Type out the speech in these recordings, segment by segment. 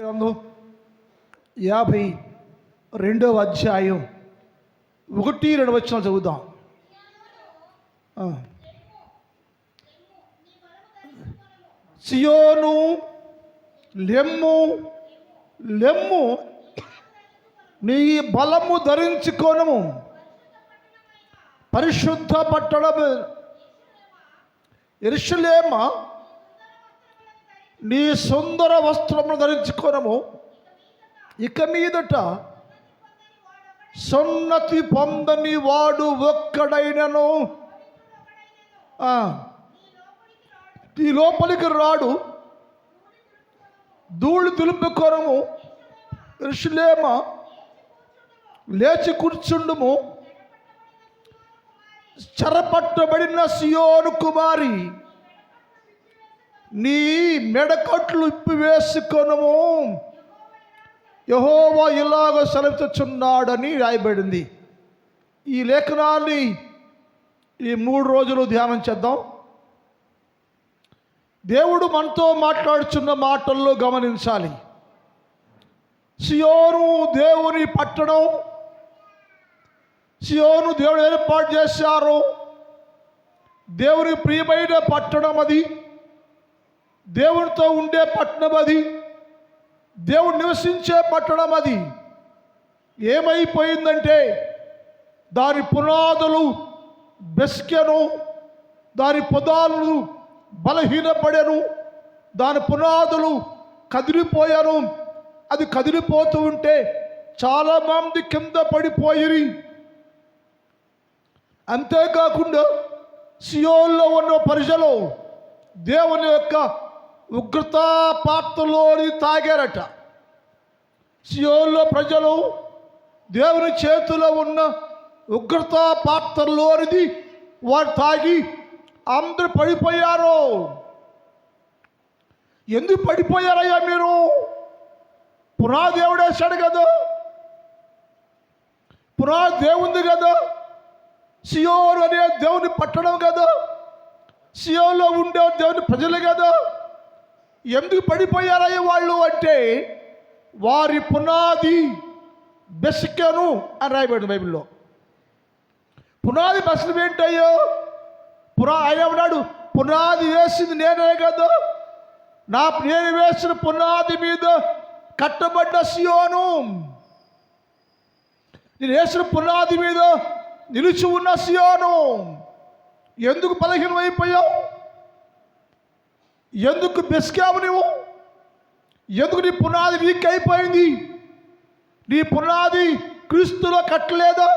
52వ అధ్యాయం 1-2 వచనాలు చదువుదాం. సియోను లెమ్ము లెమ్ము, నీ బలము ధరించుకొనుము, పరిశుద్ధ పట్టణము యెరూషలేమా, నీ సుందర వస్త్రమును ధరించుకొనుము. ఇక మీదట సున్నతి పొందని వాడు ఒక్కడైనను ఈ లోపలికి రాడు. ధూళి దులుపుకొనుము, యెరూషలేమా లేచి కూర్చుండుము. చెరపట్టబడిన సియోను కుమారి, నీ మెడకట్లు ఇప్పివేసుకొనుము, యెహోవా ఇలాగ సెలవిస్తున్నాడని రాయబడింది. ఈ లేఖనాన్ని ఈ 3 రోజులు ధ్యానం చేద్దాం. దేవుడు మనతో మాట్లాడుచున్న మాటల్లో గమనించాలి. సియోను దేవుని పట్టణం, సియోను దేవుడు ఏర్పాటు చేశారు. దేవుని ప్రియమైన పట్టణం అది, దేవునితో ఉండే పట్టణం అది, దేవుడు నివసించే పట్టణం అది. ఏమైపోయిందంటే దాని పునాదులు బెస్కెను, దాని పొదాలు బలహీనపడెను, దాని పునాదులు కదిలిపోయాను. అది కదిలిపోతూ ఉంటే చాలామంది కింద పడిపోయి, అంతేకాకుండా సియోన్లో ఉన్న ప్రజలు దేవుని యొక్క ఉగ్రత పాత్రలోని తాగారట. సియోన్లో ప్రజలు దేవుని చేతిలో ఉన్న ఉగ్రత పాత్రలోనిది వారు తాగి అందరూ పడిపోయారు. ఎందుకు పడిపోయారయ్యా మీరు? పునాది దేవుడు వేశాడు కదా, పునాది దేవుంది కదా, సియోను అనే దేవుని పట్టణం కదా, సియోన్లో ఉండే దేవుని ప్రజలు కదా. ఎందుకు పడిపోయారయ్యా వాళ్ళు అంటే వారి పునాది బెసికెను అని రాయబడింది బైబిల్లో. పునాది బెసలు ఏంటయ్యో? ఆయన ఉన్నాడు, పునాది వేసింది నేనే కదా, నేను వేసిన పునాది మీద కట్టబడ్డ సియోను, నేను వేసిన పునాది మీద నిలిచి ఉన్న సియోను. ఎందుకు బలహీనం అయిపోయావు? ఎందుకు బెసికావు నువ్వు? ఎందుకు నీ పునాది వీక్ అయిపోయింది? నీ పునాది క్రీస్తులో కట్టలేదా?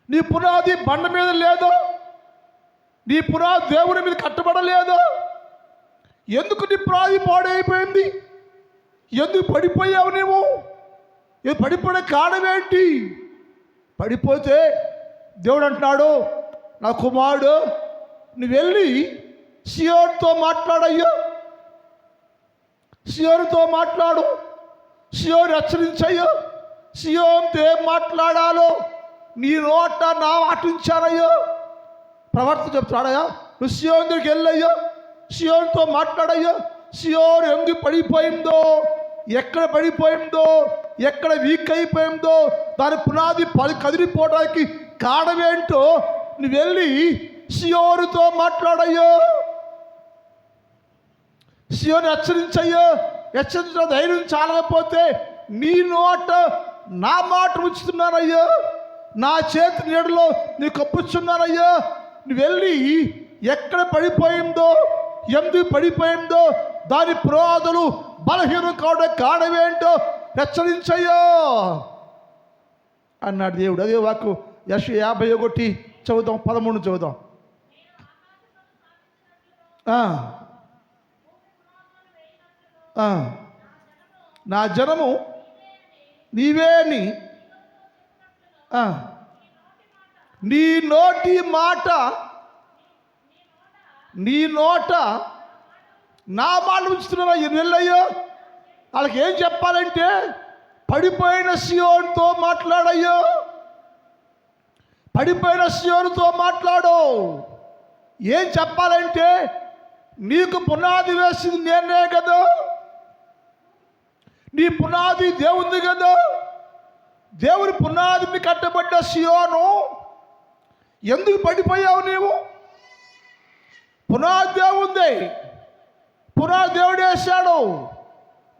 నీ పునాది బండ మీద లేదా? నీ పునాది దేవుని మీద కట్టబడలేదా? ఎందుకు నీ పునాది పాడైపోయింది? ఎందుకు పడిపోయావు నువ్వు? పడిపోయే కారణం ఏంటి? పడిపోతే దేవుడు అంటున్నాడు, నా కుమారుడు నువ్వు వెళ్ళి సియోనుతో మాట్లాడయ్యా, సియోనుతో మాట్లాడు, సియోను హెచ్చరించయ్యా, సియోనుతో ఏం మాట్లాడాలో నీ నోట నా మాటించానయ్యా. ప్రవర్తన చెప్తాడయ్యా, నువ్వు సియోను దగ్గరికి వెళ్ళయ్యా, సియోనుతో మాట్లాడయ్యా. సియోను ఎందుకు పడిపోయిందో, ఎక్కడ పడిపోయిందో, ఎక్కడ వీక్ అయిపోయిందో, దాని పునాది కదిలిపోవడానికి కారణమేంటో నువ్వు వెళ్ళి సియోనుతో మాట్లాడయ్యో, సియోను హెచ్చరించయ్యో. హెచ్చరించిన ధైర్యం చాలకపోతే నీ నోట నా మాట ఉంచుతున్నానయ్యో, నా చేతి నీడలో నీకు ఒప్పుచున్నానయ్యో. నువ్వు వెళ్ళి ఎక్కడ పడిపోయిందో, ఎందుకు పడిపోయిందో, దాని పునాదులు బలహీనం కావడానికి కారణమేంటో హెచ్చరించయ్యో అన్నాడు దేవుడు. అదే వాక్కు యెషయా 51 చదువుదాం, 13 చదువుదాం. నా జనము నీవే అని నీ నోటి మాట, నీ నోట నా మాట ఉంచుతున్నా. వెళ్ళయ్యో, వాళ్ళకి ఏం చెప్పాలంటే పడిపోయిన సియోనుతో మాట్లాడయ్యో, పడిపోయిన సియోనుతో మాట్లాడు. ఏం చెప్పాలంటే నీకు పునాది వేసింది నేనే కదా, నీ పునాది దేవుంది కదా. దేవుని పునాది మీద కట్టబడ్డ సియోను ఎందుకు పడిపోయావు నీవు? పునాది దేవుంది, పునాది దేవుడు వేశాడు.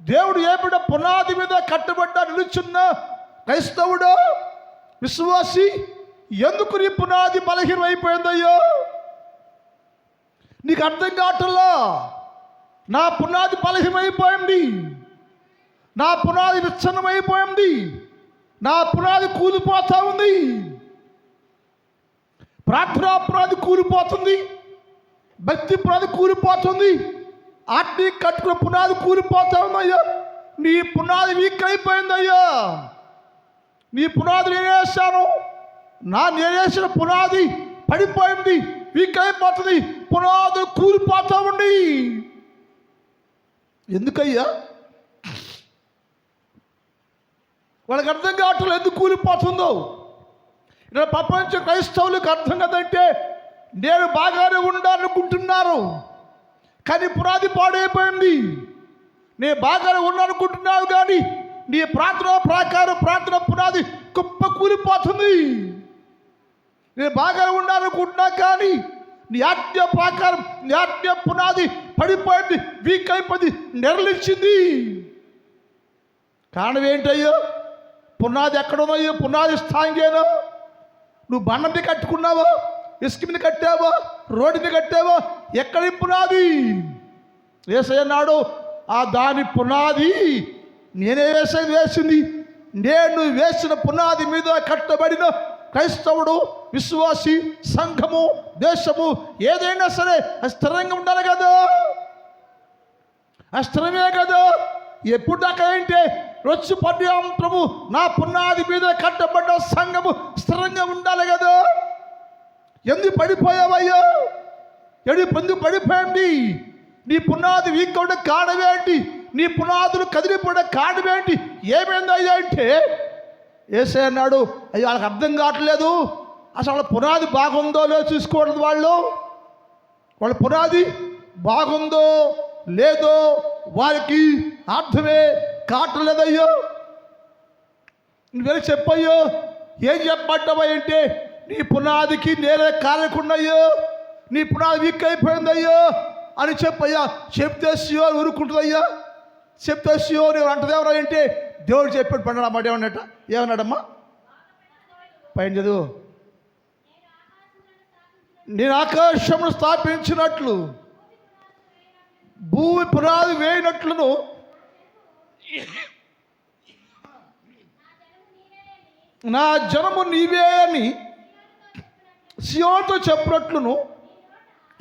దేవుడు ఏ బిడ్డ పునాది మీద కట్టబడ్డ నిలుచున్న క్రైస్తవుడు విశ్వాసి ఎందుకు నీ పునాది బలహీనం అయిపోయిందయ్యో? నీకు అర్థం కావట్లా. నా పునాది బలహీనమైపోయింది, నా పునాది విచ్ఛిన్నమైపోయింది, నా పునాది కూలిపోతా ఉంది, ప్రార్థనా పునాది కూలిపోతుంది, భక్తి పునాది కూలిపోతుంది, ఆత్మీయ కట్టుకున్న పునాది కూలిపోతా ఉందయ్యా. నీ పునాది వీక్ అయిపోయిందయ్యా. నీ పునాది నేను వేసాను, నేను వేసిన పునాది పడిపోయింది, వీక్ అయిపోతుంది, పునాది కూలిపోతా ఉండి. ఎందుకయ్యా? వాళ్ళకి అర్థం కావట్లేదు ఎందుకు కూలిపోతుందో. ఇలా ప్రపంచ క్రైస్తవులకు అర్థం కదంటే నేను బాగానే ఉండాలనుకుంటున్నారు, కానీ పునాది పాడైపోయింది. నేను బాగానే ఉన్నానుకుంటున్నావు కానీ నీ ప్రార్థన ప్రకారం ప్రార్థన పునాది కుప్ప కూలిపోతుంది. నేను బాగానే ఉండాలనుకుంటున్నా కానీ నీ ఆజ్ఞ ప్రకారం నీ ఆజ్ఞ పునాది పడిపోయింది, వీక్ అయిపోయింది, నెరలిచ్చింది. కారణం ఏంటయ్యో? పునాది ఎక్కడున్నాయో? పునాది స్థాయినా నువ్వు బండ మీద కట్టుకున్నావా, ఇసుక మీద కట్టావా, రోడ్డు మీద కట్టావా? ఎక్కడి పునాది? యేసయ్య అన్నాడు, ఆ దాని పునాది నేనే వేసింది. నేను వేసిన పునాది మీద కట్టబడిన క్రైస్తవుడు, విశ్వాసి, సంఘము, దేశము ఏదైనా సరే స్థిరంగా ఉండాలి కదా. స్థిరమే కదా. ఎప్పుడు దాకా ఏంటే రొచ్చు పడ్డాం ప్రభు, నా పునాది మీద కట్టబడ్డ సంఘము స్థిరంగా ఉండాలి కదా. ఎందుకు పడిపోయావయ్యా? ఎందుకు పడిపోయింది? నీ పునాది వీక్ అవడం కారణమేంటి? నీ పునాదులు కదిలిపోవడం కారణమేంటి? ఏమైందయ్యా అంటే యేసయ్య అన్నాడు, అయ్యో వాళ్ళకి అర్థం కావట్లేదు, అసలు వాళ్ళ పునాది బాగుందో లేదో చూసుకోవడం. వాళ్ళ పునాది బాగుందో లేదో వారికి అర్థమే కావట్లేదయ్యో. నువ్వే చెప్పయ్యో, ఏం చెప్పమంటావా అంటే నీ పునాదికి నేనే కాలకుండాయ్యో, నీ పునాది వీక్ అయిపోయిందయ్యో అని చెప్పయ్యా. చెప్తే సియో ఊరుకుంటుందయ్యా. చెప్తే సియో నేను అంటది ఎవరా అంటే దేవుడు చెప్పాడు పండుగ మాట. ఏమన్నట? ఏమన్నాడమ్మా? పైన చదువు. నేను ఆకాశమును స్థాపించినట్లు భూమి పునాది వేయినట్లును నా జనము నీవే అని సియోనుతో చెప్పినట్లును.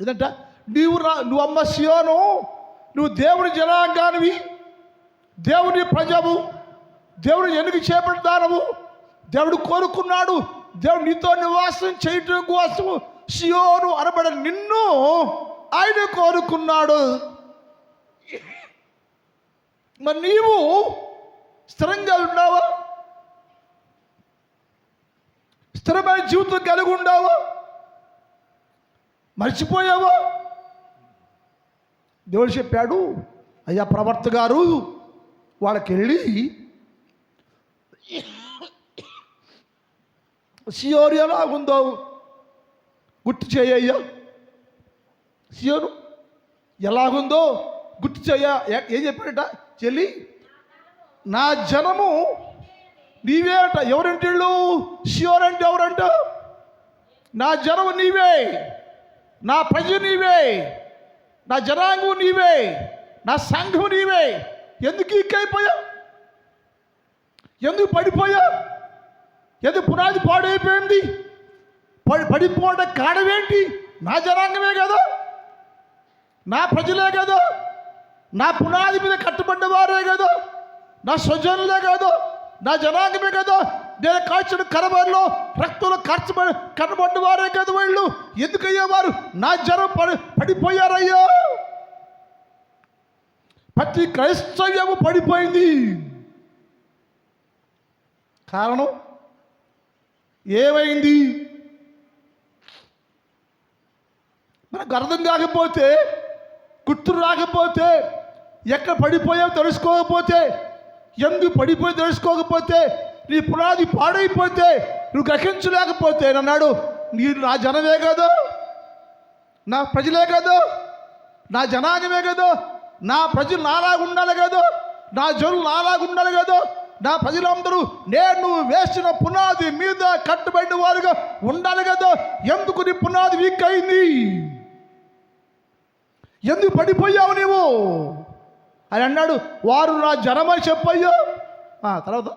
ఇదంట నువ్వు అమ్మ సియోను, నువ్వు దేవుని జనాంగానివి, దేవుని ప్రజవు, దేవుడు ఎన్నిక చేపడతానవు, దేవుడు కోరుకున్నాడు, దేవుడు నీతో నివాసం చేయటం కోసం సియోను అనబడ నిన్ను ఆయన కోరుకున్నాడు. మరి నీవు స్థిరంగా ఉన్నావా? స్థిరమైన జీవితం కలిగి ఉండావా? మర్చిపోయావా? దేవుడు చెప్పాడు, అయ్యా ప్రవర్త గారు వాళ్ళకి వెళ్ళి సియోను ఎలాగుందో గుర్తు చేయయ్యా. సియోను ఎలాగుందో గుర్తు చేయ. ఏం చెప్పాడట? చెల్లి, నా జనము నీవే అంట. ఎవరంటే వీళ్ళు? సియోను అంటే ఎవరంట? నా జనము నీవే, నా ప్రజ నీవే, నా జనాంగం నీవే, నా సంఘం నీవే. ఎందుకు ఇక్కైపోయా? ఎందుకు పడిపోయా? ఎందుకు పునాది పాడైపోయింది? పడిపోవడం కారణమేంటి? నా జనాంగమే కదా, నా ప్రజలే కదా, నా పునాది మీద కట్టబడ్డ వారే కదా, నా స్వజనులే కదా, నా జనాంగమే కదా. నేను కాల్చిన కరబడిలో రక్తంలో కనబడ్డ వారే కదా వీళ్ళు. ఎందుకయ్యా వారు నా జనం పడిపోయారయ్యా? ప్రతి క్రైస్తవ్యము పడిపోయింది. కారణం ఏమైంది? మనకు అర్థం కాకపోతే, గుర్తు రాకపోతే, ఎక్కడ పడిపోయావు తెలుసుకోకపోతే ఎందుకు పడిపోయి తెలుసుకోకపోతే, నీ పునాది పాడైపోతే, నువ్వు గ్రహించలేకపోతే అన్నాడు, మీరు నా జనమే కదా, నా ప్రజలే కదా, నా జనాంగమే కదా, నా ప్రజలు నాలాగా ఉండాలి కదా, నా జనులు నాలాగా ఉండాలి కదా, నా ప్రజలందరూ నేను వేసిన పునాది మీద కట్టుబడిన వారుగా ఉండాలి కదా, ఎందుకు నీ పునాది వీక్ అయింది, ఎందుకు పడిపోయావు నీవు అని అన్నాడు. వారు నా జనమని చెప్పయ్యో. తర్వాత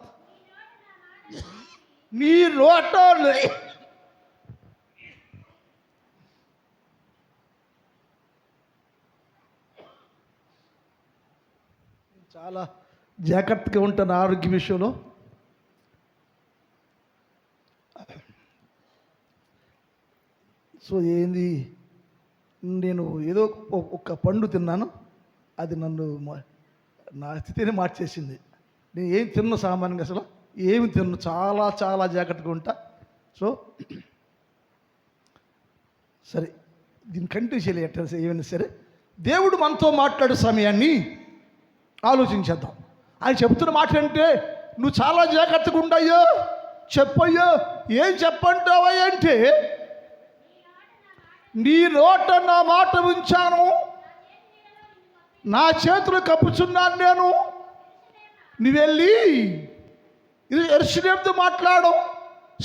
నీ నోట చాలా జాగ్రత్తగా ఉంటాను ఆరోగ్య విషయంలో. సో ఏంది, నేను ఏదో ఒక పండు తిన్నాను, అది నన్ను నా స్థితిని మార్చేసింది. నేను ఏం తిన్నా సామాన్యంగా, అసలు ఏమి తిన్ను, చాలా చాలా జాగ్రత్తగా ఉంటా. సో సరే, దీన్ని కంటిన్యూ చేయలేదు. ఏమైనా సరే దేవుడు మనతో మాట్లాడే సమయాన్ని ఆలోచించేద్దాం. ఆయన చెప్తున్న మాట అంటే, నువ్వు చాలా జాగ్రత్తగా ఉండయ్యో, చెప్పయ్యో. ఏం చెప్పంటావా అంటే, నీ నోట నా మాట ఉంచాను, నా చేతులు కప్పుచున్నాను నేను, నువ్వు వెళ్ళి ఇది యెరూషలేముతో మాట్లాడు,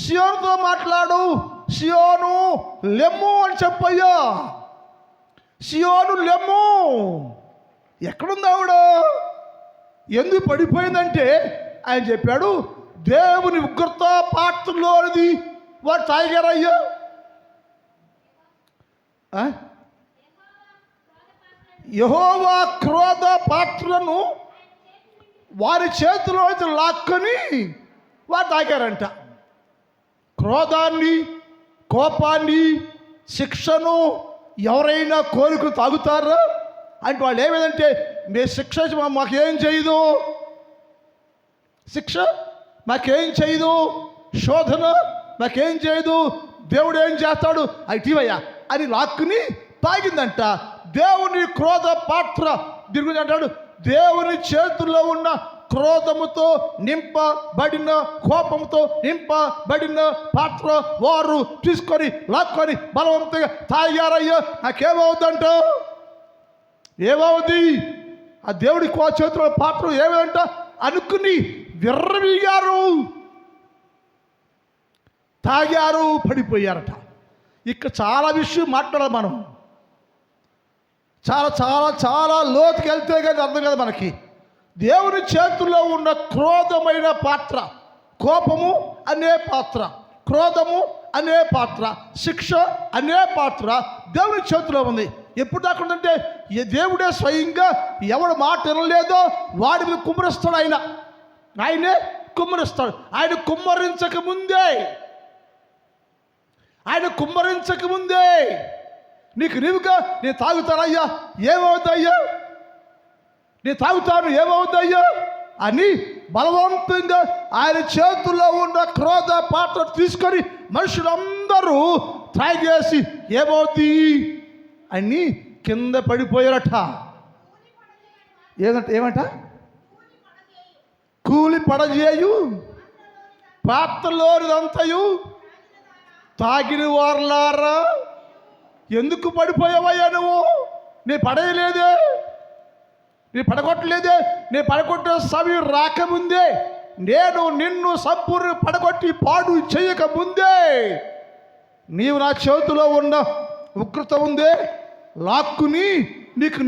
సియోనుతో మాట్లాడు, సియోను లెమ్ము అని చెప్పయ్యా. సియోను లెమ్ము. ఎక్కడుంది ఆవిడ, ఎందుకు పడిపోయిందంటే, ఆయన చెప్పాడు, దేవుని ఉగ్రత పాత్రలోనిది వాడు తాగారయ్యా. యెహోవా క్రోధ పాత్రను వారి చేతిలో లాక్కొని వారు తాగారంట. క్రోధాన్ని, కోపాన్ని, శిక్షను ఎవరైనా కోరిక తాగుతారా అంటే వాళ్ళు ఏమేదంటే, మీ శిక్ష మాకేం చేయదు, శిక్ష మాకేం చేయదు, శోధన మాకేం చేయదు, దేవుడు ఏం చేస్తాడు అయిటివయ్యా అని లాక్కుని తాగిందంట. దేవుని క్రోధ పాత్ర దిగుడు అంటాడు, దేవుని చేతుల్లో ఉన్న క్రోధముతో నింపబడిన, కోపంతో నింపబడిన పాత్ర వారు తీసుకొని లాక్కొని బలవంతంగా తాగారయ్యా. నాకేమవుద్దంట, ఏమవుద్ది, ఆ దేవుడి చేతుల్లో పాత్ర ఏమంట అనుకుని విర్రవీగారు, తాగారు, పడిపోయారట. ఇక్కడ చాలా విషయం మాట్లాడాలి మనం, చాలా చాలా చాలా లోతుకి వెళ్తే కానీ అర్థం కదా మనకి. దేవుని చేతుల్లో ఉన్న క్రోధమైన పాత్ర, కోపము అనే పాత్ర, క్రోధము అనే పాత్ర, శిక్ష అనే పాత్ర దేవుని చేతిలో ఉంది. ఎప్పుడు దాకా ఉందంటే, దేవుడే స్వయంగా ఎవడు మాట వినలేదో వాడి మీద కుమ్మరిస్తాడు. ఆయనే కుమ్మరిస్తాడు. ఆయన కుమ్మరించక ముందే నీకు నీవుగా నేను తాగుతానయ్యా, ఏమవుతాయ్యా, నేను తాగుతాను, ఏమవుతాయ్యా అని బలవంతంగా ఆయన చేతుల్లో ఉన్న క్రోధ పాత్ర తీసుకొని మనుషులందరూ తాగేసి ఏమవుతుంది అని కింద పడిపోయారట. ఏమంట కూలి పడజేయు పాత్రలోనిదంతయు తాగిన వారలారా, ఎందుకు పడిపోయావయ్యా నువ్వు, నీ పడేయలేదే, నీ పడగొట్టలేదే, నీ పడగొట్టే సమయం రాకముందే, నేను నిన్ను సంపూర్ణ పడగొట్టి పాడు చేయకముందే నీవు నా చేతిలో ఉన్న ఉగ్రత ఉందే లాక్కుని నీకు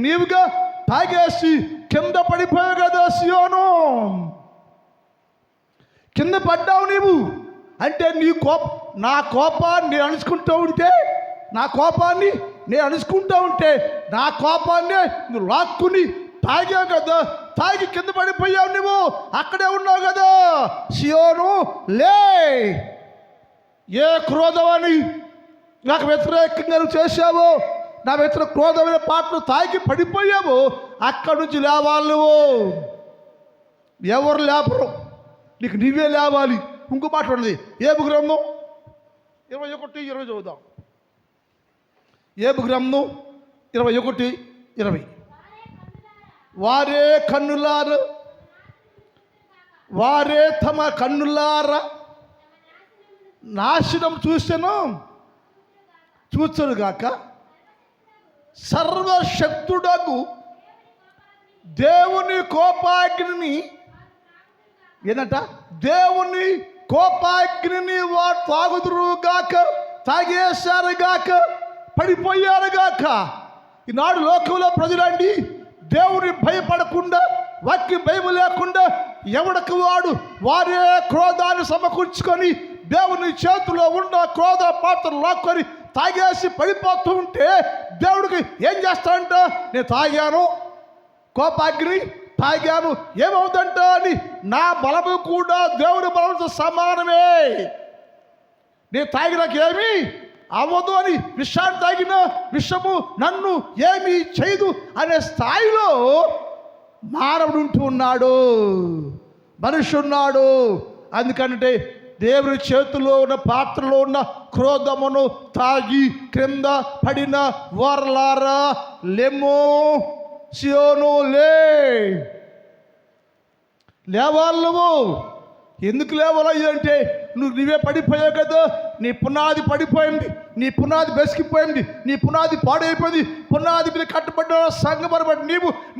నీవుగా తాగేసి కింద పడిపోయావు కదా సియోను, కింద పడ్డావు నీవు. అంటే నా కోపాన్ని నేను అణుచుకుంటూ ఉంటే, నా కోపాన్ని నువ్వు లాక్కుని తాగావు కదా, తాగి కింద పడిపోయావు నువ్వు, అక్కడే ఉన్నావు కదా. సియోను లే, ఏ క్రోధమని నాకు వ్యతిరేకంగా నువ్వు చేశావో, నా వ్యతిరేక క్రోధమైన పాటలు తాగి పడిపోయావు, అక్కడి నుంచి లేవాలి నువ్వు. ఎవరు లేపరు, నీకు నువ్వే లేవాలి. ఇంకో మాట ఉన్నది, ఏబు గ్రంథం 21:20 చదువుదాం. ఏబు గ్రంథం 21:20. వారే కన్నులారు వారే తమ కన్నులార నాశనం చూచరుగాక సర్వశక్తుడగు దేవుని కోపాగ్నిని ఏంటంట? దేవుని కోపాగ్నిని వారు తాగుదురుగాక, తాగేశారుగాక, పడిపోయారుగాక. ఈనాడు లోకంలో ప్రజలండి దేవుని భయపడకుండా, వాక్యం భయం లేకుండా ఎవడికి వాడు వారే క్రోధాన్ని సమకూర్చుకొని దేవుని చేతిలో ఉన్న క్రోధ పాత్రలు లాక్కొని తాగేసి పడిపోతూ ఉంటే దేవుడికి ఏం చేస్తాడంట? నేను తాగాను, కోపాగ్ని తాగాను, ఏమవుతుందంట అని నా బలము కూడా దేవుని బలంతో సమానమే, నేను తాగినాక ఏమి అవ్వదు అని విషాన్ని తాగిన విషము నన్ను ఏమీ చేయదు అనే స్థాయిలో మానవుడు ఉంటూ ఉన్నాడు, మనిషి ఉన్నాడు. అందుకంటే దేవుని చేతిలో ఉన్న పాత్రలో ఉన్న క్రోధమును తాగి క్రింద పడిన వారలారా లెమ్మో సియోను లేవాలి. నువ్వు ఎందుకు లేవాలయ్యా అంటే నువ్వే పడిపోయావు కదా, నీ పునాది పడిపోయింది, నీ పునాది బెసికిపోయింది, నీ పునాది పాడైపోయింది. పునాది మీద కట్టబడ్డ సంగమరబడి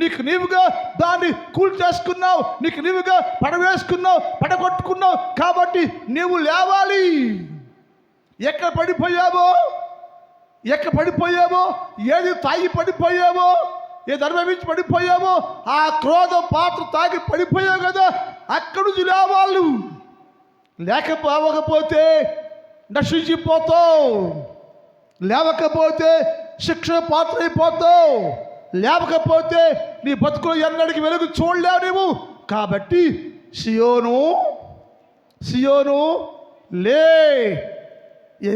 నీకు నీవుగా దాన్ని కూల్ చేసుకున్నావు, నీకు నీవుగా పడవేసుకున్నావు, పడగొట్టుకున్నావు. కాబట్టి నీవు లేవాలి. ఎక్కడ పడిపోయావో, ఏది తాగి పడిపోయావో, ఏది అనుభవించి పడిపోయావో, ఆ క్రోధం పాత్ర తాగి పడిపోయావు కదా, అక్కడి నుంచి లేవాలి. లేకపోతే నశించిపోతావు, లేవకపోతే శిక్ష పాత్ర అయిపోతావు, లేవకపోతే నీ బతుకులు ఎన్నడికి వెలుగు చూడలేవు నీవు. కాబట్టి సియోను లే.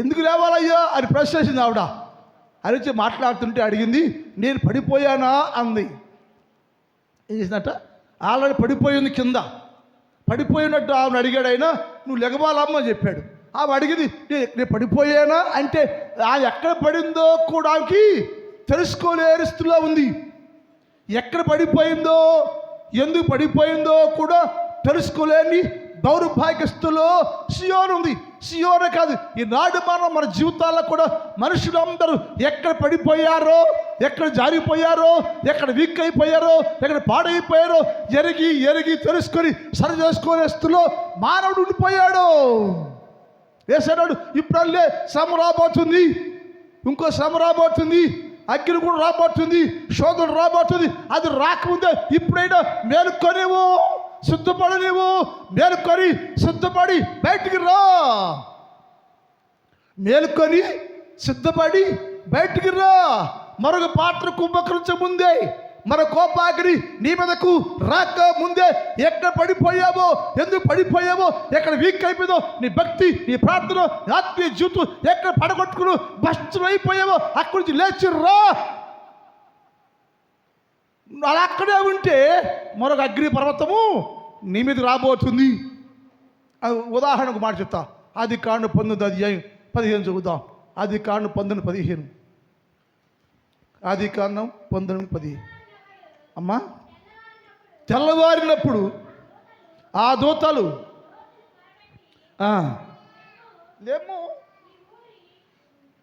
ఎందుకు లేవాలయ్యా అని ప్రశ్నించింది ఆవిడ. అరిచి మాట్లాడుతుంటే అడిగింది, నేను పడిపోయానా అంది. ఏం చేసినట్ట? ఆల్రెడీ పడిపోయింది, కింద పడిపోయినట్టు ఆమెను అడిగాడు. ఆయన నువ్వు లెగవాలమ్మ అని చెప్పాడు. ఆమె అడిగింది, నేను పడిపోయానా అంటే ఆమె ఎక్కడ పడిందో కూడా ఆమెకి తెలుసుకోలేని స్థితిలో ఉంది. ఎక్కడ పడిపోయిందో, ఎందుకు పడిపోయిందో కూడా తెలుసుకోలేని దౌర్భాగ్యస్తులో సియోను ఉంది. సియోనే కాదు, ఈనాడు మన జీవితాల్లో కూడా మనుషులందరూ ఎక్కడ పడిపోయారో, ఎక్కడ జారిపోయారో, ఎక్కడ వీక్ అయిపోయారో, ఎక్కడ పాడైపోయారో ఎరిగి తెలుసుకొని సరి చేసుకునే స్థితిలో మానవుడు ఉండిపోయాడు. వేసాడు. ఇప్పుడల్లే శ్రమ రాబోతుంది, ఇంకో శ్రమ రాబోతుంది, అగ్ని కూడా రాబోతుంది, శోధన రాబోతుంది. అది రాకముందే ఇప్పుడైనా మేలుకొనేవు, సిద్ధపడి నీవు మేలుకొని సిద్ధపడి బయటికి రా. మేలుకొని సిద్ధపడి బయటికి రా. మరొక పాత్ర కుంభకరించే ముందే, మన కోపాగ్ని నీ మీదకు రాక ముందే ఎక్కడ పడిపోయావో, ఎందుకు పడిపోయావో, ఎక్కడ వీక్ అయిపోయిందో, నీ భక్తి, నీ ప్రార్థన, ఆత్మీయ జీవితం ఎక్కడ పడగొట్టుకుని భస్తం అయిపోయావో అక్కడి నుంచి లేచి రా. అలా అక్కడే ఉంటే మరొక అగ్ని పర్వతము నీ మీద రాబోతుంది. ఉదాహరణకు మాట చెప్తా. ఆదికాండం 19:15 చదువుదాం. ఆదికాండం 19:15. ఆదికాండం 19:15. అమ్మా, తెల్లవారినప్పుడు ఆ దూతలు లేము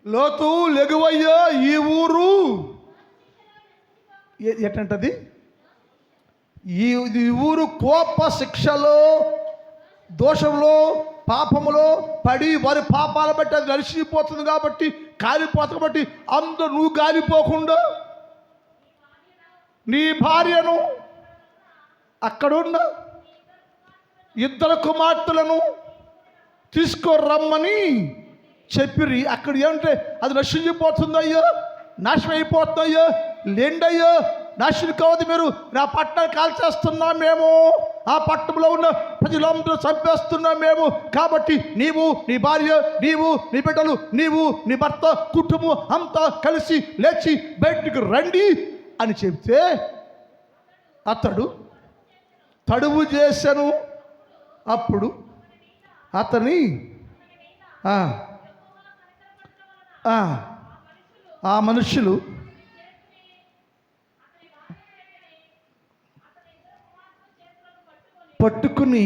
లోతు లెగువయ్యా ఈ ఊరు ఎట్టంటది, ఈ ఊరు కోప శిక్షలో, దోషంలో, పాపములో పడి వారి పాపాల బట్టి అది నలిసిపోతుంది కాబట్టి, కాలిపోతుంది కాబట్టి, అందరూ నువ్వు కాలిపోకుండా నీ భార్యను, అక్కడున్న 2 కుమార్తెలను తీసుకురమ్మని చెప్పిరి. అక్కడ ఏమంటే అది నశించిపోతుందయ్యో, నాశనం అయిపోతుందయ్యో, లేండయ్యో, నాశనం కావద్దు, మీరు నా పట్టణాన్ని కాల్చేస్తున్నాం మేము, ఆ పట్టణంలో ఉన్న ప్రజలందరూ చంపేస్తున్నాం మేము. కాబట్టి నీవు, నీ భార్య, నీవు, నీ బిడ్డలు, నీవు, నీ భర్త, కుటుంబం అంతా కలిసి లేచి బయటికి రండి అని చెప్తే అతడు తడువు చేశాను. అప్పుడు అతని ఆ మనుషులు పట్టుకుని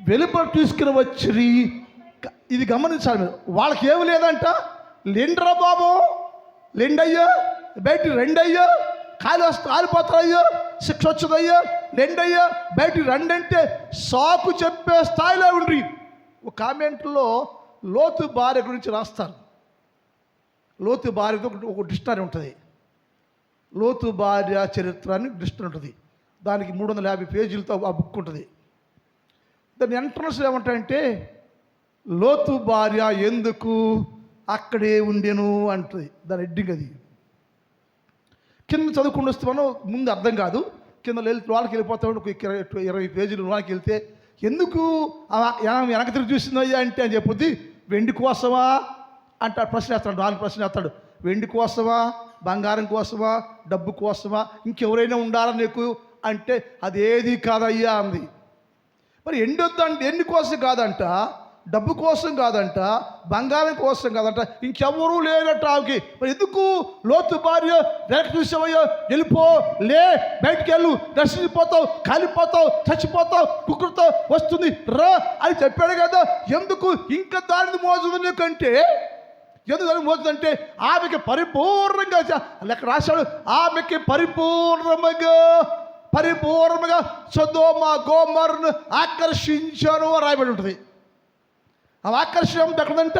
వెలుపల తీసుకుని వచ్చి, ఇది గమనించాలి మీరు, వాళ్ళకి ఏమి లేదంట. లెండ్రా బాబు, లెండయ్యా, బయటికి రెండయ్యా, కాలిపోతారయ్యా, శిక్ష వచ్చదయ్యా, లెండయ్యా, బయటికి రెండంటే సాకు చెప్పే స్థాయిలో ఉండ్రి. ఒక కామెంట్లో లోతు భార్య గురించి రాస్తారు. లోతు భార్యతో ఒక డిక్షనరీ ఉంటుంది, లోతు భార్య చరిత్ర అని డిక్షనరీ ఉంటుంది. దానికి 350 పేజీలతో ఆ బుక్ ఉంటుంది. దాని ఎంట్రన్స్ ఏమంటాయంటే, లోతు భార్య ఎందుకు అక్కడే ఉండెను అంటుంది. దాని హెడ్డింగ్ అది. కింద చదువుకుండా వస్తే మనం ముందు అర్థం కాదు, కింద వాళ్ళకి వెళ్ళిపోతాడు. 20 పేజీలు వాళ్ళకి వెళ్తే ఎందుకు వెనక తిరిగి చూసిందయ్యా అంటే అని చెప్పుద్ది. వెండి కోసమా అంటాడు, ప్రశ్న వేస్తాడు, 4 ప్రశ్నలు వేస్తాడు. వెండి కోసమా, బంగారం కోసమా, డబ్బు కోసమా, ఇంకెవరైనా ఉండాలా నీకు అంటే అదేది కాదయ్యా అంది. మరి ఎన్ని కోసం కాదంట, డబ్బు కోసం కాదంట, బంగారం కోసం కాదంట, ఇంకెవరూ లేనట్టు ఆమెకి. మరి ఎందుకు లోతు భార్య వెనక చూసావయ్యో, వెళ్ళిపో, లే, బయటికి వెళ్ళు, నశించిపోతావు, కాలిపోతావు, చచ్చిపోతావు, కుక్కలతో వస్తుంది రా అని చెప్పాడు కదా. ఎందుకు ఇంకా దానిని మోజుంది నీకంటే, ఎందుకు దాన్ని మోజుందంటే ఆమెకి పరిపూర్ణంగా లెక్క రాశాడు. ఆమెకి పరిపూర్ణంగా సొదొమ గొమొర్రాను ఆకర్షించాను అని రాయబడి ఉంటుంది. ఆ ఆకర్షణ ఎక్కడుందంట,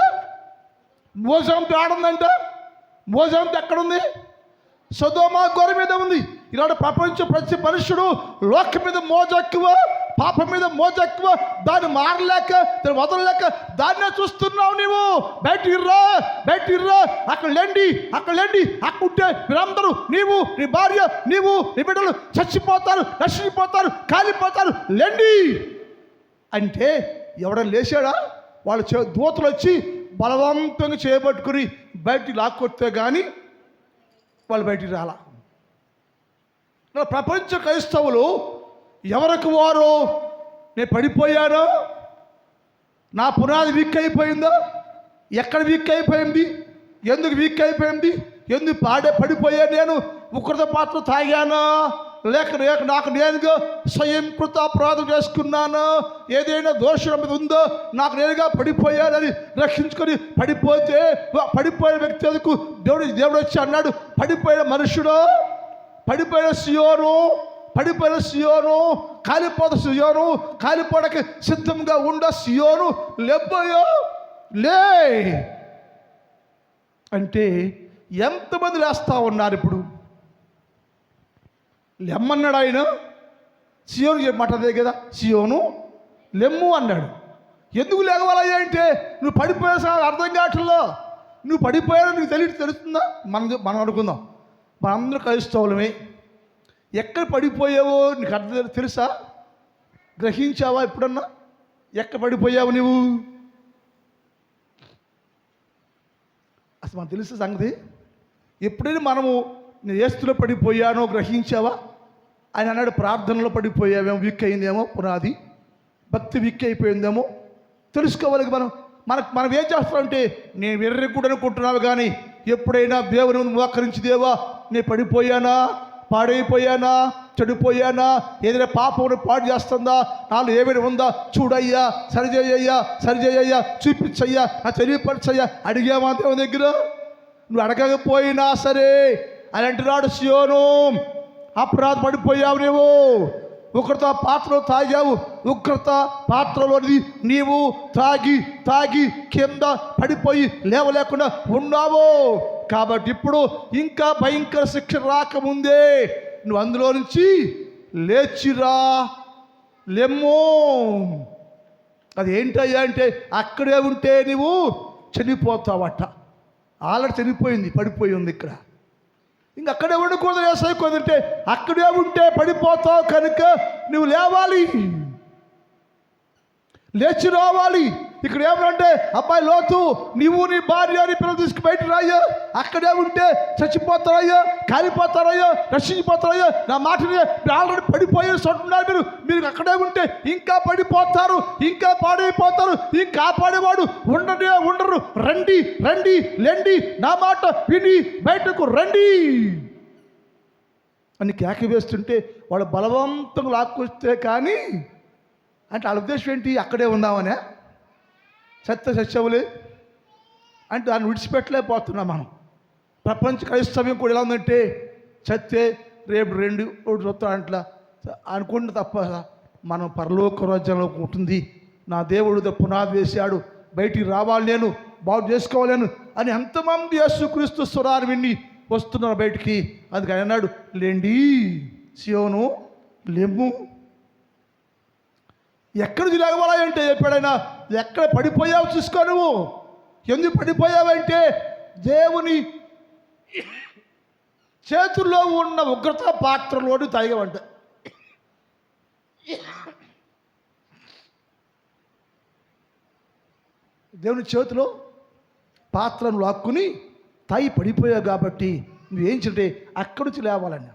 మోజంతో ఆడుందంట. మోజంతో ఎక్కడుంది? సొదొమ గొర్రె మీద ఉంది. ఇలాంటి ప్రపంచం ప్రతి మనుషుడు లోకం మీద మోజు ఎక్కువ, పాపం మీద మోజు ఎక్కువ, దాన్ని మారలేక, దాన్ని వదలలేక దాన్నే చూస్తున్నావు నీవు. బయటికి రా, అక్కడ లేండి, అక్కడ ఉంటే మీరందరూ, నీవు, నీ భార్య, నీవు, నీ బిడ్డలు చచ్చిపోతారు, నశించిపోతారు, కాలిపోతారు, లేండి అంటే ఎవడన్నా లేచాడా? వాళ్ళు దూతలు వచ్చి బలవంతంగా చేయబట్టుకుని బయటికి లాక్కొస్తే కానీ వాళ్ళు బయటికి రాలా. ప్రపంచ క్రైస్తవులు ఎవరికి వారు, నేను పడిపోయానో, నా పునాది వీక్ అయిపోయిందో, ఎక్కడ వీక్ అయిపోయింది, ఎందుకు వీక్ అయిపోయింది, ఎందుకు పడిపోయా, నేను ఉగ్రత పాత్ర తాగానా, లేక నాకు నేనుగా స్వయంకృత అపరాధం చేసుకున్నాను, ఏదైనా దోషం మీద ఉందో, నాకు నేనుగా పడిపోయానని రక్షించుకొని పడిపోయిన వ్యక్తి ఎందుకు దేవుడు వచ్చి అన్నాడు, పడిపోయిన మనుషుడు, పడిపోయిన సియోను, కాలిపోత సియోను, కాలిపోవడానికి సిద్ధంగా ఉండ సియోను, లేపోయో లే అంటే ఎంతమంది లేస్తా ఉన్నారు ఇప్పుడు? లెమ్మన్నాడు ఆయన, సియోను మాట కదా, సియోను లెమ్ము అన్నాడు. ఎందుకు లేవాలయ్యా అంటే, నువ్వు పడిపోయా అర్థం కావట్లేదు. నువ్వు పడిపోయావు నీకు తెలుస్తుందా? మనం అనుకుందాం, మనందరూ క్రైస్తవులమే. ఎక్కడ పడిపోయావో నీకు అర్థం తెలుసా? గ్రహించావా ఎప్పుడన్నా? ఎక్కడ పడిపోయావు నువ్వు? అసలు మనకు తెలుసా సంగతి? ఎప్పుడైనా మనము నేను ఏస్తులో పడిపోయానో గ్రహించావా? ఆయన అన్నాడు, ప్రార్థనలో పడిపోయావేమో, వీక్ అయిందేమో పునాది, భక్తి వీక్ అయిపోయిందేమో తెలుసుకోవాలి. మనం ఏం చేస్తామంటే, నేను వెర్రి కూడా అనుకుంటున్నావు, కానీ ఎప్పుడైనా దేవుని ముందు మోకరించి, దేవా నేను పడిపోయానా, పాడైపోయానా, చెడిపోయానా, ఏదైనా పాపం పాడు చేస్తుందా, నాలో ఏమైనా ఉందా చూడయ్యా, సరిచేయ్యా, చూపించయ్యా, నా తెలియపరచయ్యా అడిగామా దేవుని దగ్గర? నువ్వు అడగకపోయినా సరే అని అంటున్నాడు, సియోను అపరాధ పడిపోయావు నీవు, ఉగ్రత పాత్రలో తాగావు, ఉగ్రత పాత్రలోని నీవు తాగి కింద పడిపోయి లేవలేకుండా ఉన్నావు. కాబట్టి ఇప్పుడు ఇంకా భయంకర శిక్ష రాకముందే నువ్వు అందులో నుంచి లేచిరా, లెమ్ము. అది ఏంటయ్యా అంటే, అక్కడే ఉంటే నువ్వు చనిపోతావట. ఆల్రెడీ చనిపోయింది, పడిపోయి ఉంది ఇక్కడ. ఇంక అక్కడే ఉండకూడదు, వేసైకోదంటే అక్కడే ఉంటే పడిపోతావు కనుక నువ్వు లేవాలి, లేచి రావాలి. ఇక్కడ ఏమంటే, అబ్బాయి లోతు, నీవు నీ భార్య నీ పిల్లలు తీసుకు బయట రాయ్యా, అక్కడే ఉంటే చచ్చిపోతారయ్యా, కాలిపోతారయ్యా, నశించిపోతారయ్యా. నా మాటని మీరు ఆల్రెడీ పడిపోయి చోటున్నారు, మీరు అక్కడే ఉంటే ఇంకా పడిపోతారు, ఇంకా పాడైపోతారు. ఇంకా కాపాడేవాడు ఉండరు. రండి, లేండి, నా మాట విని బయటకు రండి అని కేక వేస్తుంటే వాళ్ళు బలవంతంగా లాక్కొస్తే కానీ అంటే వాళ్ళ ఉద్దేశం ఏంటి, అక్కడే ఉందామనే సత్యవులే అంటే దాన్ని విడిచిపెట్టలేకపోతున్నాం మనం. ప్రపంచ క్రైస్తవ్యం కూడా ఎలా ఉందంటే చస్తే రేపు 2 చూస్తా అట్లా అనుకుంటే తప్ప మనం పరలోక రాజ్యంలో ఉంటుంది. నా దేవుడు పునాది వేశాడు, బయటికి రావాలి, నేను బాగు చేసుకోవాలను అని ఎంతమంది యేసుక్రీస్తు స్వరాన్ని విని వస్తున్నారు బయటికి. అందుకని అన్నాడు, లేండి సియోను లెమ్ము. ఎక్కడ తిరగవాలంటే చెప్పాడైనా, ఎక్కడ పడిపోయావు చూసుకో. నువ్వు ఎందుకు పడిపోయావంటే దేవుని చేతుల్లో ఉన్న ఉగ్రత పాత్రలోని తాగవంట. దేవుని చేతిలో పాత్రను లాక్కుని తాయి పడిపోయావు కాబట్టి నువ్వేం చేయంటే అక్కడి నుంచి లేవాలన్నా.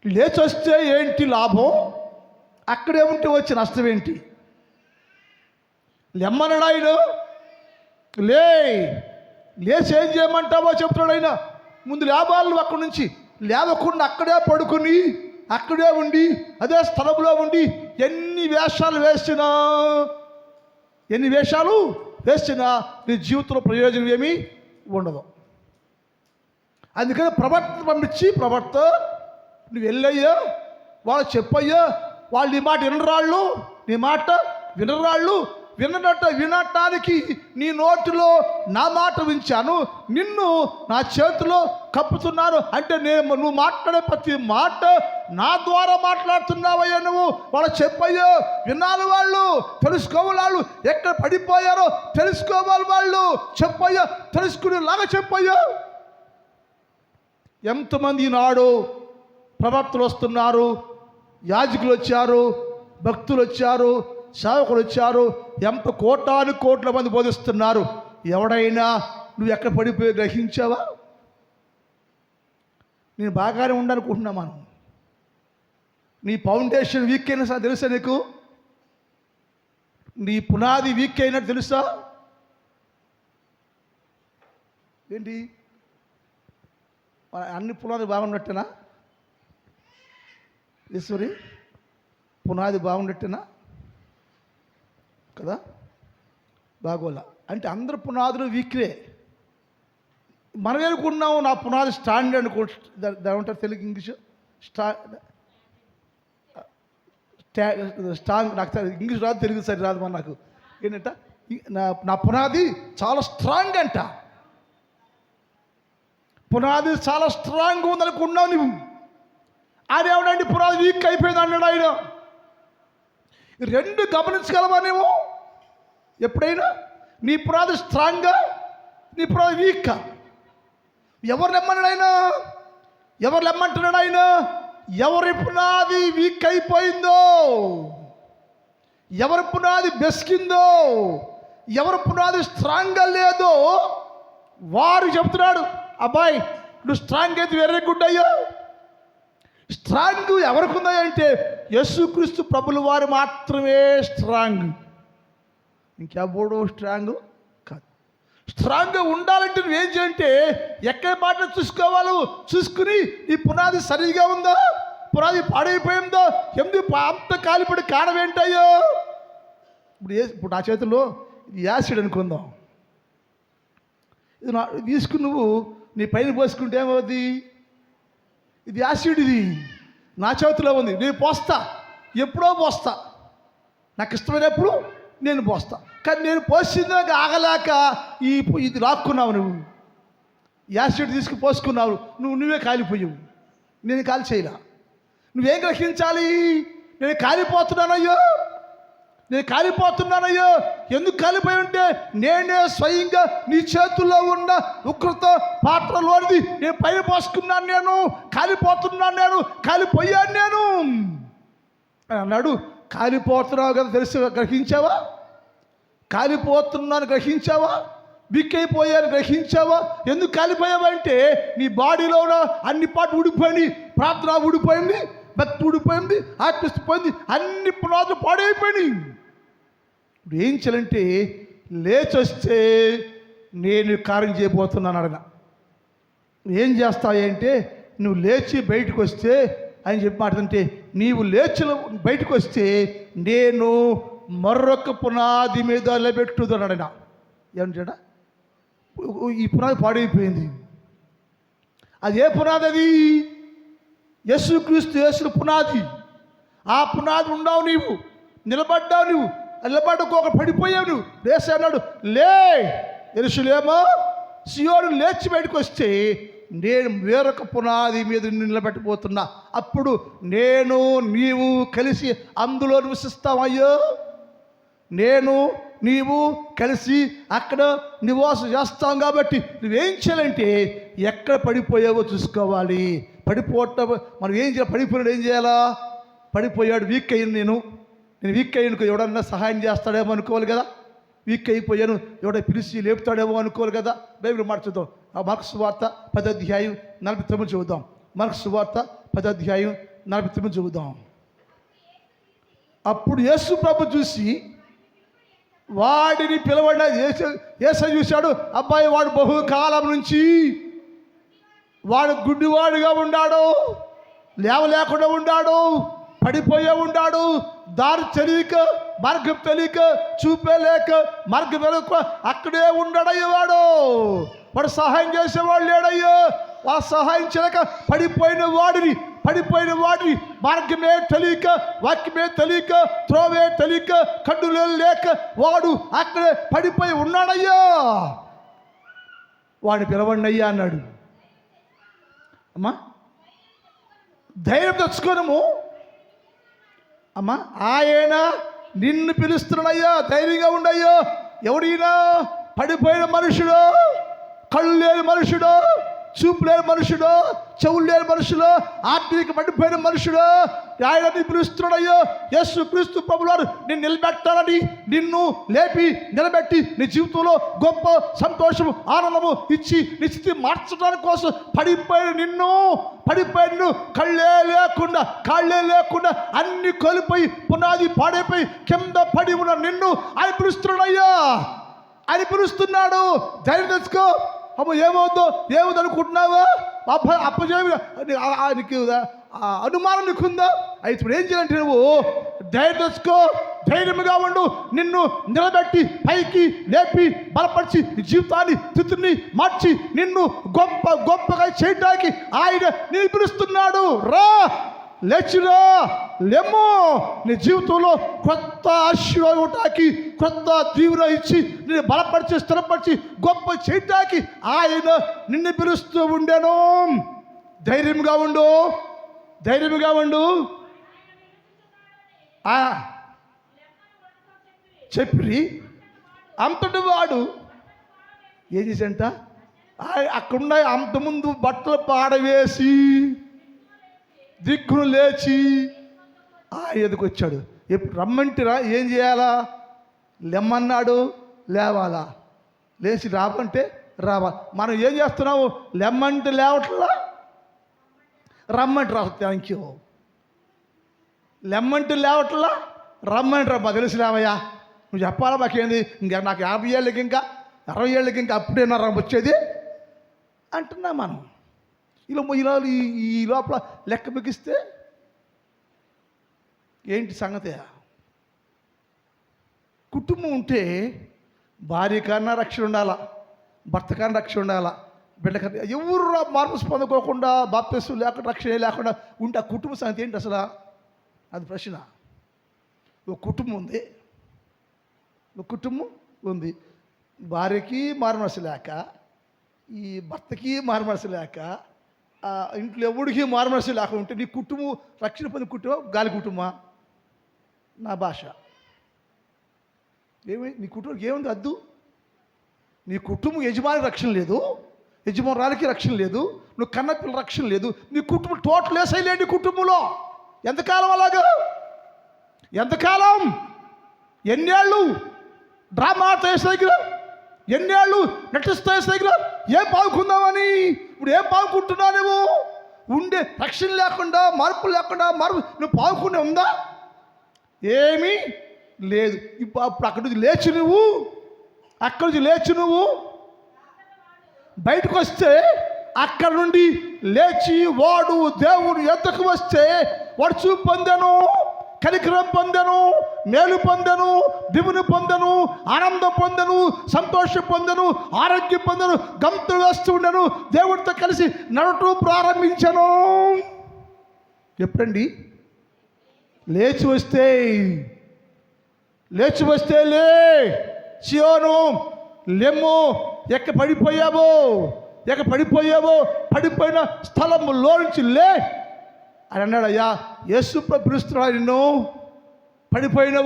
లేచొస్తే ఏంటి లాభం, అక్కడే ఉంటే వచ్చే నష్టం ఏంటి? లెమ్మన్నాడు ఆయన. లేచి ఏం చేయమంటావో చెప్తున్నాడు ఆయన. ముందు లేవాలి, అక్కడి నుంచి లేవకుండా అక్కడే పడుకుని అక్కడే ఉండి అదే స్థలంలో ఉండి ఎన్ని వేషాలు వేసినా నీ జీవితంలో ప్రయోజనం ఏమీ ఉండదు. అందుకని ప్రవర్తన పంపించి, ప్రవర్త నువ్వు వెళ్ళయ్యా, వాళ్ళు చెప్పయ్యా, వాళ్ళు నీ మాట వినరాళ్ళు వినటానికి నీ నోటిలో నా మాట వించాను, నిన్ను నా చేతిలో కప్పుతున్నాను అంటే నువ్వు మాట్లాడే ప్రతి మాట నా ద్వారా మాట్లాడుతున్నావయ్యా. నువ్వు వాళ్ళు చెప్పయ్యో, వినాలి, వాళ్ళు తెలుసుకోవాలి, వాళ్ళు ఎక్కడ పడిపోయారో తెలుసుకోవాలి, వాళ్ళు చెప్పయ్యో, తెలుసుకునేలాగా చెప్పయ్యో. ఎంతమంది నాడు ప్రవక్తలు వస్తున్నారు, యాజకులు వచ్చారు, భక్తులు వచ్చారు, సేవకులు వచ్చారు, ఎంత కోట్ల మంది బోధిస్తున్నారు. ఎవడైనా నువ్వు ఎక్కడ పడిపోయి గ్రహించావా? నేను బాగానే ఉండాలనుకుంటున్నా. మనం నీ ఫౌండేషన్ వీక్ అయినా సార్ తెలుసా? నీకు నీ పునాది వీక్ అయినట్టు తెలుసా? ఏంటి అన్ని పునాది బాగున్నట్టేనా? ఈశ్వరి పునాది బాగున్నట్టేనా కదా? బాగోలా అంటే అందరు పునాదులు వీక్లే. మనం అనుకున్నాము నా పునాది స్టాండ్ అనుకో, దాని ఉంటారు తెలుగు ఇంగ్లీషు స్ట్రాంగ్. నాకు ఇంగ్లీష్ రాదు, తెలుగు సరి రాదు. మన నాకు ఏంటంట, నా పునాది చాలా స్ట్రాంగ్ అంట. పునాది చాలా స్ట్రాంగ్ ఉందనుకున్నావు నువ్వు. ఆయన ఏమనండి పునాది వీక్ అయిపోయింది అన్నాడు ఆయన. 2 గమనించగలవా నువ్వు? ఎప్పుడైనా నీ పునాది స్ట్రాంగ్గా, నీ పునాది వీక్గా. ఎవరు లెమ్మన్నాడు ఆయన? ఎవరు లెమ్మంటున్నాడు ఆయన? ఎవరి పునాది వీక్ అయిపోయిందో, ఎవరి పునాది బెస్కిందో, ఎవరి పునాది స్ట్రాంగ్గా లేదో వారు చెప్తున్నాడు, అబ్బాయి నువ్వు స్ట్రాంగ్ అయితే వెరీ గుడ్ అయ్యో. స్ట్రాంగ్ ఎవరికి ఉందంటే యేసుక్రీస్తు ప్రభుల వారు మాత్రమే స్ట్రాంగ్, ఇంకెవడో స్ట్రాంగ్ కాదు. స్ట్రాంగ్గా ఉండాలంటే నువ్వేం చేయంటే ఎక్కడ మాట చూసుకోవాలి, చూసుకుని ఈ పునాది సరిగా ఉందో, పునాది పాడైపోయిందో, ఎందుకు అంత కాలిపడి కాడమేంటయ్యో. ఇప్పుడు నా చేతిలో ఇది యాసిడ్ అనుకుందాం, ఇది తీసుకుని నువ్వు నీ పైన పోసుకుంటే ఏమవుద్ది? ఇది యాసిడ్, ఇది నా చేతిలో ఉంది, నేను పోస్తా, ఎప్పుడో పోస్తా, నాకు ఇష్టమైనప్పుడు నేను పోస్తా. కానీ నేను పోసిందాక ఆగలేక ఇది లాక్కున్నావు, నువ్వు యాసిడ్ తీసుకు పోసుకున్నావు, నువ్వే కాలిపోయావు, నేను కాలి చేయలా. నువ్వేం గ్రహించాలి? నేను కాలిపోతున్నానయ్యో, ఎందుకు కాలిపోయి ఉంటే నేనే స్వయంగా నీ చేతుల్లో ఉన్న ఉగ్రత పాత్రలోనిది నేను పైన పోసుకున్నాను, నేను కాలిపోయాను నేను అని అన్నాడు. కాలిపోతున్నావు కదా తెలుసు, గ్రహించావా? కాలిపోతున్నాను గ్రహించావా? బిక్కైపోయాను గ్రహించావా? ఎందుకు కాలిపోయావంటే నీ బాడీలో ఉన్న అన్ని పాటలు ఊడిపోయింది, ప్రార్థన ఊడిపోయింది, భక్తి ఊడిపోయింది, ఆత్మీయత పోయింది, అన్ని పునాదులు పాడైపోయినాయి. ఇప్పుడు ఏం చేయాలంటే లేచొస్తే నేను కార్యం చేయబోతున్నాను అడగ. ఏం చేస్తాయంటే నువ్వు లేచి బయటకు వస్తే ఆయన చెప్పి మాట్లాడంటే, నీవు లేచి బయటకు వస్తే నేను మరొక పునాది మీద నిలబెట్టుదు అన్నాడు ఆయన. ఏమంటాడా? ఈ పునాది పాడైపోయింది. అది ఏ పునాది? అది యేసుక్రీస్తు యేసు పునాది. ఆ పునాది ఉండవు, నీవు నిలబడ్డావు, నువ్వు నిలబడ్డకు పడిపోయావు. నువ్వు లేసి అన్నాడు, లే యెరూషలేమా సీయోను, లేచి బయటకు వస్తే నేను వేరొక పునాది మీద నిలబెట్టబోతున్నా. అప్పుడు నేను నీవు కలిసి అందులో నివసిస్తామయ్యో. నేను నీవు కలిసి అక్కడ నివాసం చేస్తాం. కాబట్టి నువ్వేం చేయాలంటే ఎక్కడ పడిపోయావో చూసుకోవాలి. పడిపోవటం మనం ఏం చేయాలి? పడిపోయాడు ఏం చేయాలా? పడిపోయాడు, వీక్ అయ్యాను నేను వీక్ అయ్యాను, ఎవడన్నా సహాయం చేస్తాడేమో అనుకోవాలి కదా. వీక్ అయిపోయాను, ఎవడో పిలిచి లేపుతాడేమో అనుకోవాలి కదా. బైబిల్ మాట చూద్దాం. మార్కు సువార్త 10వ అధ్యాయం 49 చదువుదాం. మార్కు సువార్త 10వ అధ్యాయం 49 చదువుదాం. అప్పుడు యేసు ప్రభు చూసి వాడిని పిలవడిన యేసు చూశాడు. అబ్బాయి, వాడు బహుకాలం నుంచి వాడు గుడ్డివాడుగా ఉన్నాడు, లేవలేకుండా ఉన్నాడు, పడిపోయే ఉన్నాడు, దారి తెలియక, మార్గం తెలియక, చూపే లేక, మార్గం వెనుక అక్కడే ఉన్నాడయ్యా. వాడు సహాయం చేసేవాడు లేడయ్యా. వాడు సహాయం చేయక పడిపోయిన వాడిని మార్గమే తెలియక, వాక్యమే తెలియక, త్రోవే తెలియక, కన్నులే లేక వాడు అక్కడే పడిపోయి ఉన్నాడయ్యా. వాడిని పిలవండి అయ్యా అన్నాడు. అమ్మా, ధైర్యం తెచ్చుకోనము అమ్మా, ఆయన నిన్ను పిలుస్తున్నాడయ్యా, ధైర్యంగా ఉండయ్యో. ఎవడైనా పడిపోయిన మనుషుడు, కళ్ళు లేని మనుషుడు, చూపు లేని మనుషుడు, చెవులు లేని మనుషుడు, ఆత్మీయ పడిపోయిన మనుషుడు ఆయన పిలుస్తున్నాడయ్యో. యేసు క్రీస్తు ప్రభువారు నిన్ను నిలబెట్టాలని, నిన్ను లేపి నిలబెట్టి నీ జీవితంలో గొప్ప సంతోషము, ఆనందము ఇచ్చి నీ స్థితి మార్చడానికి కోసం పడిపోయిన నిన్ను కళ్ళే లేకుండా, కాళ్ళే లేకుండా అన్ని కోల్పోయి పునాది పాడైపోయి కింద పడి ఉన్న నిన్ను ఆయన పిలుస్తున్నాడయ్యా. ఆయన పిలుస్తున్నాడు. ధైర్యం తెచ్చుకో. అమ్మ, ఏమవుతుందో అనుకుంటున్నావా? అప్పచేయ నీకు అనుమానం నీకుందా? అయితే ఇప్పుడు ఏం చేయాలంటే నువ్వు ధైర్యం తెచ్చుకో, ధైర్యంగా ఉండు. నిన్ను నిలబెట్టి పైకి లేపి బలపరిచి జీవితాన్ని స్థితిని మార్చి నిన్ను గొప్పగా చేయడానికి ఆయన నేను పిలుస్తున్నాడు. రా, లేచిరా, లెమ్మో. నీ జీవితంలో కొత్త ఆశీర్వాదానికి, కొత్త తీవ్ర ఇచ్చి నేను బలపరిచి స్థిరపరిచి గొప్ప చేయటానికి ఆయన నిన్ను పిలుస్తూ ఉండేను. ధైర్యంగా ఉండు చెప్పి అంతటి వాడు ఏం చేశాడంట? అక్కడున్న అంతకుముందు బట్టలు పాడవేసి దిక్కును లేచి ఎదుకు వచ్చాడు. ఎప్పుడు రమ్మంటిరా, ఏం చేయాలా? లెమ్మన్నాడు, లేవాలా? లేచి రావంటే రావాలి. మనం ఏం చేస్తున్నావు? లెమ్మంటే లేవట్లా, రమ్మంటే రా. Thank you. లెమ్మంటే లేవట్లా, రమ్మంటే రా. మాకు తెలిసి లేవయ్యా, నువ్వు చెప్పాలా? మాకేంది, ఇంకా నాకు 50 ఏళ్ళకి, ఇంకా 60 ఏళ్ళకి, ఇంకా అప్పుడేనా వచ్చేది అంటున్నా మనం. ఇలా ఈ లోపల లెక్క బిగిస్తే ఏంటి సంగతి? కుటుంబం ఉంటే భార్య కన్నా రక్షణ ఉండాలా, భర్త కన్నా రక్షణ ఉండాలా, బిడ్డ కన్నా. ఎవరు మార్పు పొందుకోకుండా బాప్తిస్మం లేకుండా రక్షణ లేకుండా ఉంటే ఆ కుటుంబ సంగతి ఏంటి అసలు? అది ప్రశ్న. ఒక కుటుంబం ఉంది, భార్యకి మారుమనసు లేక, ఈ భర్తకి మారుమనసు లేక, ఇంట్లో ఎవడికి మారుమనసు లేకుండా ఉంటే నీ కుటుంబం రక్షణ పొందిన కుటుంబం గాలి కుటుంబమా? నా భాష నీ కుటుంబానికి ఏముంది అద్దు? నీ కుటుంబం యజమాని రక్షణ లేదు, యజమానురాలికి రక్షణ లేదు, నువ్వు కన్న పిల్ల రక్షణ లేదు, నీ కుటుంబం టోటల్ వేసేయలేదు. నీ కుటుంబంలో ఎంతకాలం అలాగా? ఎంతకాలం? ఎన్నేళ్ళు డ్రామా దగ్గర, ఎన్నేళ్ళు నటిస్తాయి దగ్గర? ఏం పావుకుందామని? ఇప్పుడు ఏం పావుకుంటున్నావు నువ్వు? ఉండే రక్షణ లేకుండా, మార్పు లేకుండా, నువ్వు పావుకునే ఉందా? ఏమీ లేదు. ఇప్పుడు అక్కడి నుంచి లేచి నువ్వు బయటకు వస్తే అక్కడ నుండి లేచి వాడు దేవుని యొద్దకు వస్తే వాడు చూపు పొందెను, కనికరం పొందెను, మేలు పొందెను, దివుని పొందెను, ఆనందం పొందెను, సంతోషం పొందెను, ఆరోగ్యం పొందెను, గంతులు వేస్తూ ఉండెను, దేవుడితో కలిసి నడవటం ప్రారంభించను. ఎప్పుడండి? లేచి వస్తే లే సియోను లెమ్ము, ఎక్క పడిపోయావో పడిపోయిన స్థలంలో నుంచి లే అని అన్నాడు. అయ్యా యేసు పిలుస్తున్నాడు నిన్ను. పడిపోయిన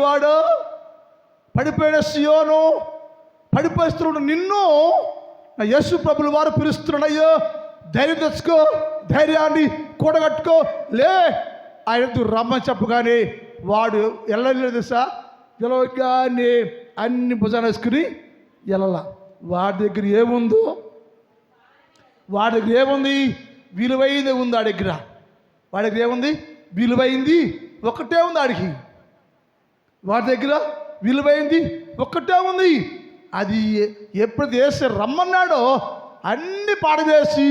సియోను, పడిపోయిస్తున్నాడు నిన్ను నా యేసు ప్రభుల వారు పిలుస్తున్నాడు. అయ్యో ధైర్యం తెచ్చుకో, ధైర్యాన్ని కూడగట్టుకో, లే ఆయన రమ్మని చెప్పగానే వాడు వెళ్ళలేదు తెలుసా. పిలవగానే అన్ని భుజాలు వేసుకుని వెళ్ళలా. వాడి దగ్గర ఏముంది? విలువైంది ఉంది వాడి దగ్గర. వాడి దగ్గర ఏముంది? విలువైంది ఒక్కటే ఉంది ఆడికి. వాడి దగ్గర విలువైంది ఒక్కటే ఉంది. అది ఎప్పుడు వేసి రమ్మన్నాడో అన్ని పాడవేసి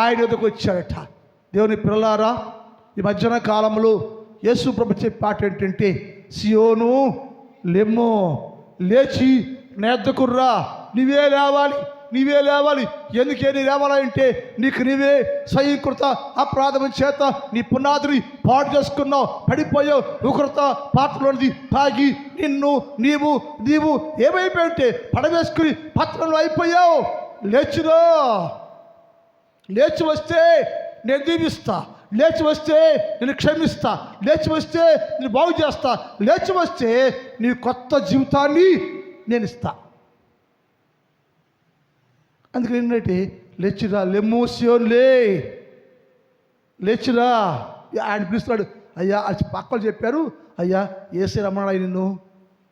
ఆయన ఎదుకు వచ్చాడట. దేవుని పిల్లలారా, ఈ మధ్యాహ్న కాలంలో యేసు ప్రభు చెప్పే పాట ఏంటంటే, సియోను లెమ్మో, లేచి నా యొద్దకు రా, నీవే లేవాలి. ఎందుకే నీ లేవాలంటే నీకు నీవే స్వయంకృత అపరాధం చేత నీ పునాదిని పాడు చేసుకున్నావు, పడిపోయావు. ఉకృత పాత్రలోనిది తాగి నీవు ఏమైపోయింటే పడవేసుకుని పాత్రలో అయిపోయావు. లేచి వస్తే నేను దీవిస్తా, లేచి వస్తే నేను క్షమిస్తా, లేచి వస్తే నేను బాగు చేస్తా, లేచి వస్తే నీ కొత్త జీవితాన్ని నేను ఇస్తా. అందుకని ఏంటంటే లేచిరా, లెమ్మోసియోన్ లేచిరా. ఆయన పిలుస్తున్నాడు. అయ్యా అది పక్కలు చెప్పారు, అయ్యా ఏసే రమ్మన్నాడు నిన్ను.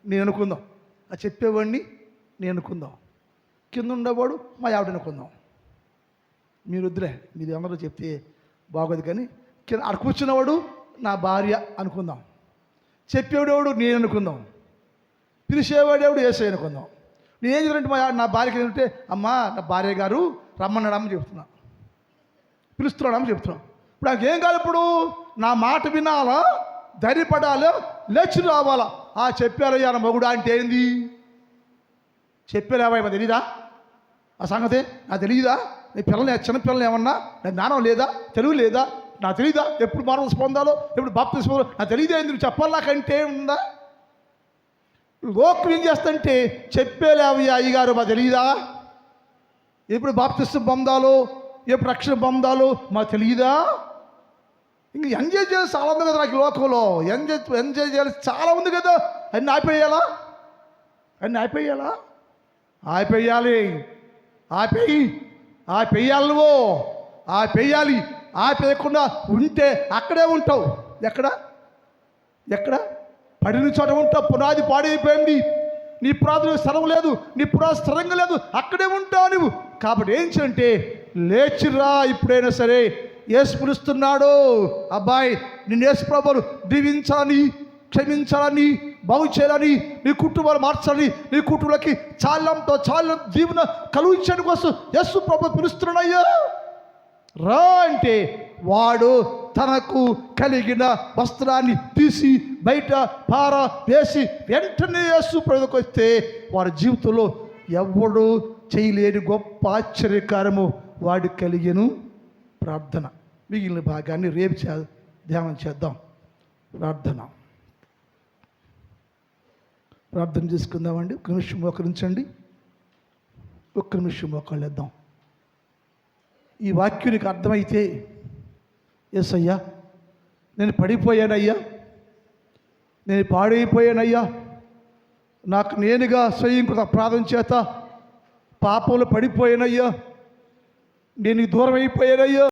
నేను అనుకుందాం, అది చెప్పేవాడిని నేను అనుకుందాం, కింద ఉండేవాడు మా ఆవిడ అనుకుందాం. మీరు వద్దులే, మీరు అందరూ చెప్తే బాగోదు. కానీ కింద అక్కడ కూర్చున్నవాడు నా భార్య అనుకుందాం, చెప్పేవాడేవాడు నేను అనుకుందాం, పిలిచేవాడేవాడు ఏసై అనుకుందాం. నేనేం చేయాలంటే నా భార్యకి ఏంటంటే, అమ్మా నా భార్య గారు రమ్మన్నాడమ్మని చెప్తున్నా, పిలుస్తున్నాడమ్మని చెప్తున్నాం. ఇప్పుడు నాకేం కాదు, ఇప్పుడు నా మాట వినాలా, ధైర్యపడాలా, లేచి రావాలా. చెప్పారయ్యా నా మగుడు అంటే ఏంది? చెప్పారావా తెలీదా? ఆ సంగతే నాకు తెలియదా? నీ చిన్నపిల్లలు ఏమన్నా నాకు జ్ఞానం లేదా, తెలుగు లేదా, నాకు తెలియదా? ఎప్పుడు మార్వల్స్ పొందాలో, ఎప్పుడు బాప్తిసం పొందాలో నాకు తెలియదా? ఎందుకు చెప్పాలి? నాకంటే ఉందా? లోకం ఏం చేస్తంటే చెప్పేలేవయ్యా అయ్యగారు మాకు తెలియదా? ఎప్పుడు బాప్తిసం పొందాలో, ఎప్పుడు రక్షణ పొందాలో మాకు తెలియదా? ఇంక ఎంజాయ్ చేయాలి చాలా ఉంది కదా నాకు లోకంలో. ఎంజాయ్ చేయాలి చాలా ఉంది కదా. అన్నీ ఆపేయాలి నువ్వు ఆపేయాలి. ఆపేయకుండా ఉంటే అక్కడే ఉంటావు. ఎక్కడ పడిన చోట ఉంటావు. పునాది పాడైపోయింది, నీ పునాది స్థలం లేదు, నీ పునాది స్థిరంగా లేదు, అక్కడే ఉంటావు నువ్వు. కాబట్టి ఏం చేయంటే లేచిరా. ఇప్పుడైనా సరే యేసు పిలుస్తున్నాడు. అబ్బాయి నిన్ను యేసు ప్రభువు దీవించాలని, క్షమించాలని, బాగు చేయాలని, నీ కుటుంబాలు మార్చాలని, నీ కుటుంబాలకి చాలా జీవన కలుగించడానికి కోసం యేసు ప్రభువు పిలుస్తున్నాడయ్యా. రా అంటే వాడు తనకు కలిగిన వస్త్రాన్ని తీసి బయట వేసి వెంటనే యేసు ప్రభువుకి వస్తే వారి జీవితంలో ఎవడు చేయలేని గొప్ప ఆశ్చర్యకారము వాడు కలిగెను. ప్రార్థన. మిగిలిన భాగాన్ని రేపు ధ్యానం చేద్దాం. ప్రార్థన చేసుకుందామండి. ఒక్క నిమిషం మోకరించండి, ఒక్క నిమిషం మోకాళ్ళేద్దాం. ఈ వాక్యునికి అర్థమైతే, యేసయ్యా నేను పడిపోయానయ్యా, నేను పాడైపోయానయ్యా, నాకు నేనుగా స్వయంకృత అపరాధం చేత పాపంలో పడిపోయానయ్యా, నేను దూరం అయిపోయానయ్యా.